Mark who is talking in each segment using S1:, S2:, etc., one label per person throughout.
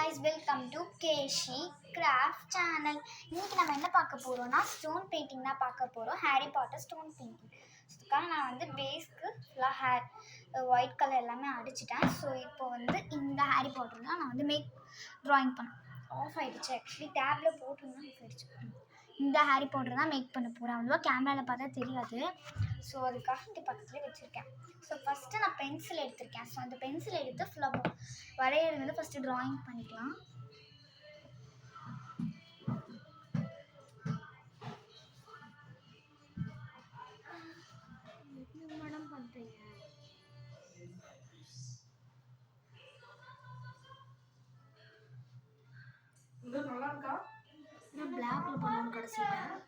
S1: guys, welcome to Keshi craft channel. இன்னைக்கு நம்ம என்ன பார்க்க போறோம்னா ஸ்டோன் பெயிண்டிங் தான் பார்க்க போறோம். Harry Potter stone painting. அதுக்காக நான் வந்து பேஸ்க்கு ஃபுல்லாக ஒயிட் கலர் எல்லாமே அடிச்சிட்டேன். ஸோ இப்போ வந்து இந்த ஹாரி பாட்டர் தான் நான் வந்து ட்ராயிங் பண்ணேன். ஆஃப் ஆகிடுச்சு, ஆக்சுவலி டேப்பில் போட்டுருந்தா ஆஃப் ஆகிடுச்சு. இந்த ஹாரி பாட்டர் தான் மேக் பண்ண போகிறேன். அவ்வளோவா கேமராவில் பார்த்தா தெரியாது. ஸோ அதுக்காக இங்கே பக்கத்துலேயே வச்சுருக்கேன். ஸோ ஃபஸ்ட்டு நான் பென்சில் எடுத்திருக்கேன். ஸோ அந்த பென்சில் எடுத்து ஃபுல்லாக வரைகிறது வந்து ஃபஸ்ட்டு ட்ராயிங் பண்ணிக்கலாம். என்ன மேடம் பண்ணுறீங்க?
S2: நல்லா இருக்கா?
S1: நான் பிளாக்ல பண்ணணும் கடைசியில்.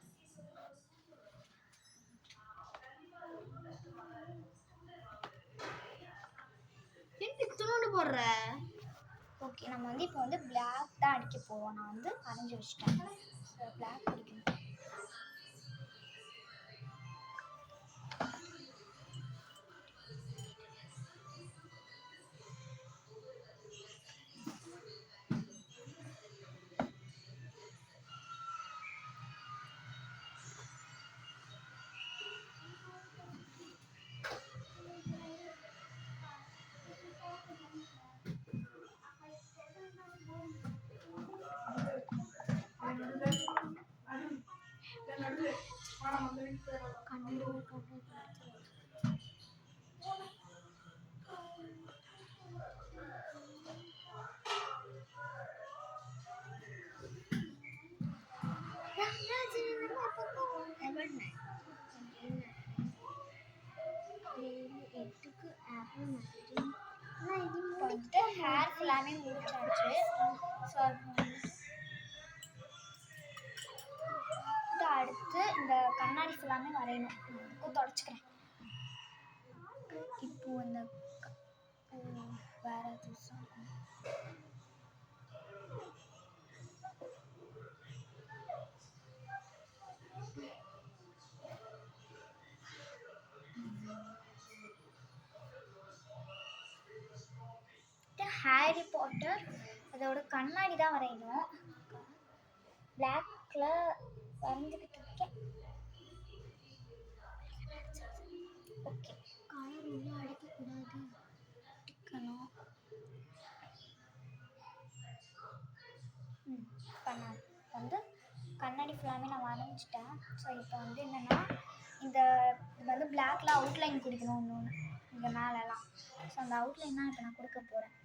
S1: துணோண்டு போடுற. ஓகே, நம்ம வந்து இப்போ வந்து பிளாக் தான் அடிக்க போவோம். நான் வந்து வரைஞ்சி வச்சுட்டேன். ஸோ பிளாக் அடிக்கணும். வந்துட்டு ஹேர் ஃபுல்லாமே முடிச்சாச்சு. ஸோ அடுத்து இந்த கண்ணாடி ஃபுல்லாமே வரையணும். தொடச்சிக்கிறேன். இப்போ இந்த வேற ஹாரி பாட்டர் அதோட கண்ணாடி தான் வரையணும். பிளாக்ல வரைஞ்சிக்கிட்டு இருக்கேன். ஓகே, கலர் உள்ள அடிக்கக்கூடாது, அடிக்கணும். இப்போ நான் வந்து கண்ணாடி ஃபுல்லாமே நான் வரைஞ்சிட்டேன். ஸோ இப்போ வந்து என்னென்னா இது வந்து பிளாக்ல அவுட்லைன் கொடுக்கணும் ஒன்று இங்கே மேலெலாம். ஸோ அந்த அவுட்லைன் தான் இப்போ நான் கொடுக்க போகிறேன்.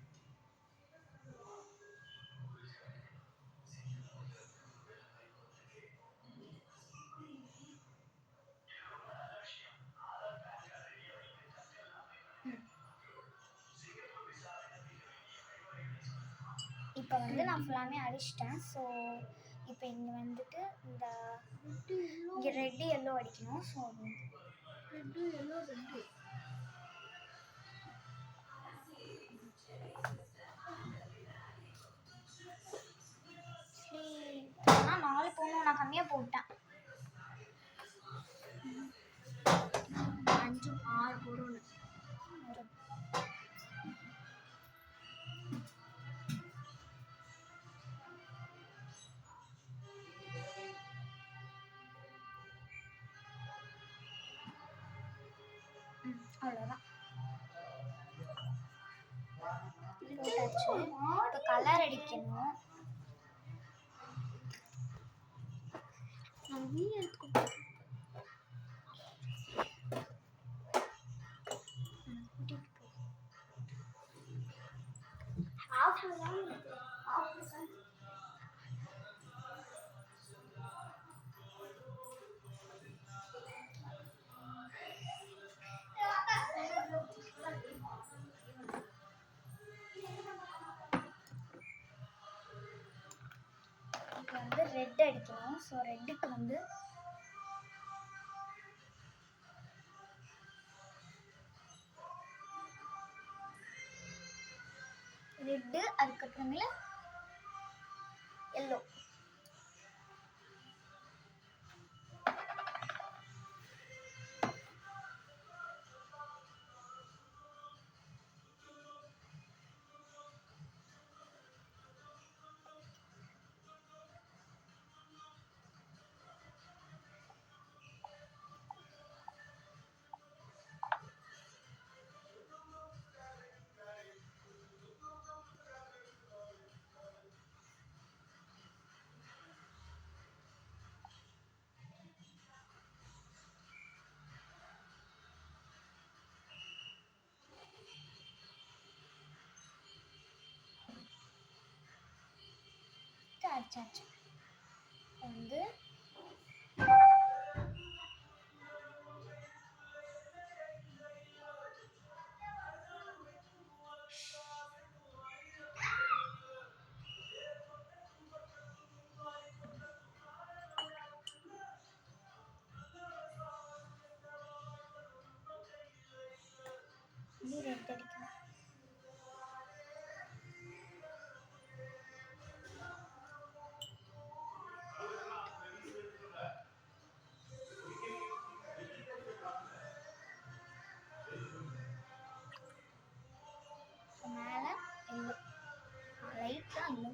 S1: இப்போ வந்து நான் ஃபுல்லாமே அடிச்சிட்டேன். ஸோ இப்போ இங்கே வந்துட்டு இந்த இங்கே ரெட்டு எல்லோ அடிக்கணும். ஸோ ரெட்டு எல்லோ ரெட்டு ஆனால் 4 போகணும். நான் கம்மியாக போட்டேன். 5 6 போடணும். அவ்வளோதான் போட்டாச்சு. இப்போ கலர் அடிக்கணும். இப்போ வந்து ரெட் அடிக்கணும். ஸோ ரெட்டுக்கு வந்து ரெட்டு, அதுக்கப்புறமேல எல்லோ. அடிச்சாச்சு. வந்து ரெட் அடிக்கணும். மேலே எல்லோ, லைட்டாக எல்லோ.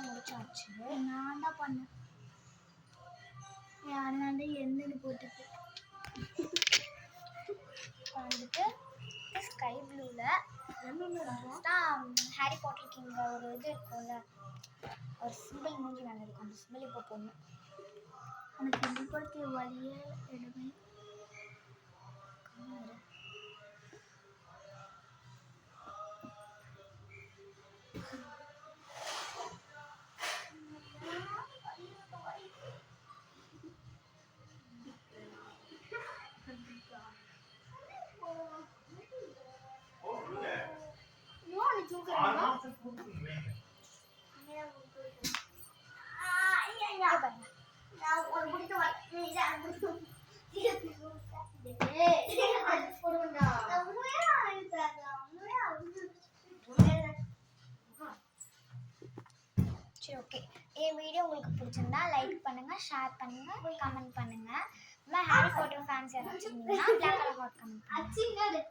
S1: முடிச்சாச்சு. நான் தான் பண்ணேன். அதனால என்னன்னு போட்டுட்டு வந்துட்டு ஸ்கை ப்ளூவில் ஹாரி பாட்டர் கிங் ஒரு இது இருக்கும்ல, ஒரு சிம்பிள் மூஞ்சி மேலே இருக்கும். அந்த சிம்பிள் இப்போ போடணும். அந்த சிம்பிள் போட்டு வழியே எடுமே. சரி, ஓகே. என் வீடியோ உங்களுக்கு பிடிச்சிருந்தா லைக் பண்ணுங்க, ஷேர் பண்ணுங்க, கமெண்ட் பண்ணுங்க. ஹாரி பாட்டர் ஃபேன்ஸ் யாராச்சும் இருந்தீங்கன்னா பிளாக் கலர் ஹாட் கமெண்ட் பண்ணுங்க.